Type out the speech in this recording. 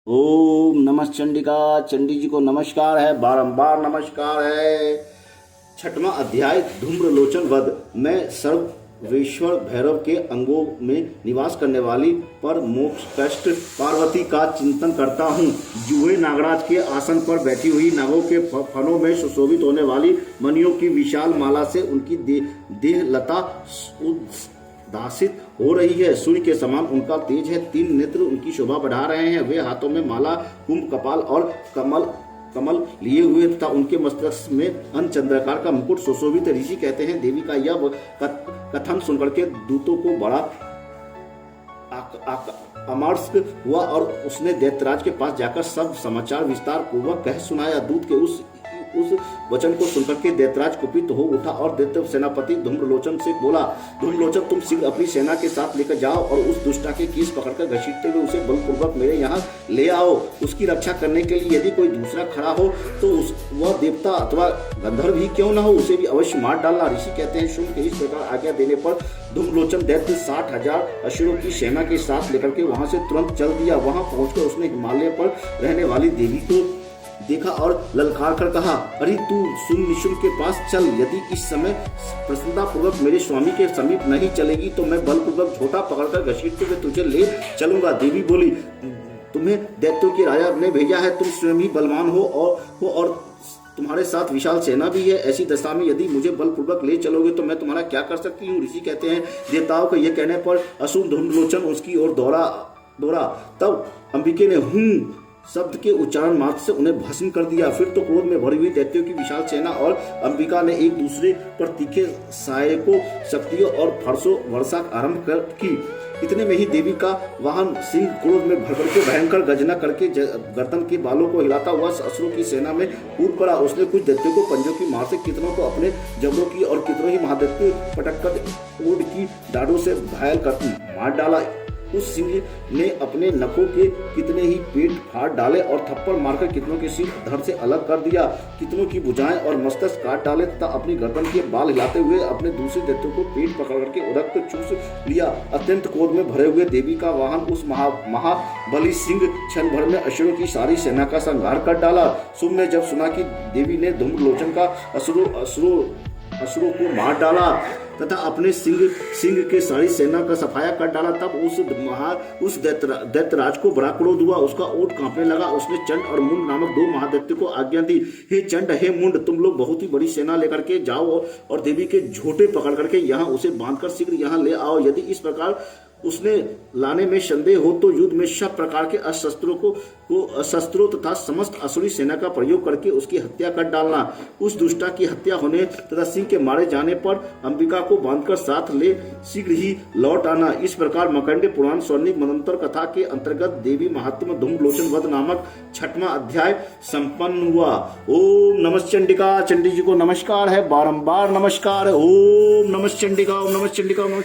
ओम नमः चंडिका। चंडी जी को नमस्कार है, बारंबार नमस्कार है। छठवां अध्याय धूम्रलोचन वध। मैं सर्वेश्वर भैरव के अंगों में निवास करने वाली पर मोक्ष कष्ट पार्वती का चिंतन करता हूँ। जूहे नागराज के आसन पर बैठी हुई नागों के फनों में सुशोभित होने वाली मणियों की विशाल माला से उनकी देह लता दासित हो रही है। सूर्य के समान उनका तेज है। 3 नेत्र उनकी शोभा बढ़ा रहे हैं। वे हाथों में माला, कुंभ, कपाल और कमल लिए हुए तथा उनके मस्तक में अनचंद्राकार का मुकुट सुशोभित है। ऋषि कहते हैं, देवी का यह कथन सुनकर के दूतों को बड़ा अमर्ष हुआ और उसने दैत्यराज के पास जाकर सब समाचार विस्तार पूर्वक कह सुनाया। दूत के उस वचन को सुनकर के दैत्यराज कुपित हो उठा और दैत्य सेनापति धूम्रलोचन से बोला, धूम्रलोचन, तुम शीघ्र अपनी सेना के साथ लेकर जाओ और उस दुष्टा के केस पकड़कर घसीटते हुए उसे बलपूर्वक मेरे यहाँ ले आओ। उसकी रक्षा करने के लिए यदि कोई दूसरा खड़ा हो तो वह देवता अथवा गंधर्व ही क्यों न हो, उसे भी अवश्य मार डालना। ऋषि कहते हैं, शुंभ के इस प्रकार आज्ञा देने पर धूम्रलोचन दैत्य 60,000 असुरों की सेना के साथ लेकर के वहां से तुरंत चल दिया। वहां पहुंचकर उसने हिमालय पर रहने वाली देवी को देखा और ललकार कर कहा, अरे तू सुन निशुंभ के पास चल। यदि इस समय प्रसन्नतापूर्वक मेरे स्वामी के समीप नहीं चलेगी तो मैं बलपूर्वक झोटा पकड़कर घसीटते हुए तुझे ले चलूंगा। देवी बोली, तुम्हें दैत्यों के राजा ने भेजा है, तुम स्वयं ही बलवान हो और तुम्हारे साथ विशाल सेना भी है। ऐसी दशा में यदि मुझे बलपूर्वक ले चलोगे तो मैं तुम्हारा क्या कर सकती हूँ। ऋषि कहते हैं, देवताओं के यह कहने पर असुर धूम्रलोचन उसकी ओर दौड़ा। तब अंबिके ने हूं शब्द के उच्चारण मात्र से उन्हें भस्म कर दिया। फिर तो क्रोध में भरी हुई दैत्यों की विशाल सेना और अंबिका ने एक दूसरे पर तीखे सहायकों, शक्तियों और फरसों वर्षा आरंभ की। इतने में ही देवी का वाहन सिंह क्रोध में भरकर के भयंकर गर्जना करके गर्दन के बालों को हिलाता हुआ असुरों की सेना में कूद पड़ा। उसने कुछ दैत्यों को पंजों की मार से, कितनों को अपने जबड़ों की और कितनों ही महादैत्य पटक कर ऊंट की डाढ़ों से घायल कर मार डाला। उस सिंह ने अपने नखों के कितने ही पेट फाड़ डाले और थप्पड़ मारकर कितनों के सिर धड़ से अलग कर दिया। कितनों की भुजाएं और मस्तक काट डाले तथा अपनी गर्दन के बाल हिलाते हुए अपने दूसरे दैत्यों को पेट पकड़ करके रक्त चूस लिया। अत्यंत क्रोध में भरे हुए देवी का वाहन उस महाबली सिंह क्षण भर में असुरों की सारी सेना का संहार कर डाला। शुंभ ने जब सुना कि देवी ने धूम्रलोचन का असुरों को मार डाला तथा अपने सिंह के सारी सेना का सफाया कर डाला, तब उस दैत्यराज को बड़ा क्रोध हुआ। उसका ओठ कांपने लगा। उसने चंड और मुंड नामक 2 महादैत्य को आज्ञा दी, हे चंड, हे मुंड, तुम लोग बहुत ही बड़ी सेना लेकर के जाओ और देवी के झोटे पकड़ करके यहाँ उसे बांधकर शीघ्र यहाँ ले आओ। यदि इस प्रकार उसने लाने में संदेह हो तो युद्ध में सब प्रकार के शस्त्रों तथा समस्त असुरी सेना का प्रयोग करके उसकी हत्या कर डालना। उस दुष्टा की हत्या होने तथा सिंह के मारे जाने पर अंबिका को बांधकर साथ ले शीघ्र ही लौट आना। इस प्रकार मार्कंडेय पुराण स्वर्णिक मनंतर कथा के अंतर्गत देवी महात्म्य धूम्रलोचन वध नामक 6वां अध्याय संपन्न हुआ। ओम नमः चंडिका। चंडी जी को नमस्कार है, बारंबार नमस्कार है। ओम नमः चंडिका, ओम नमः चंडिका, ओम नमः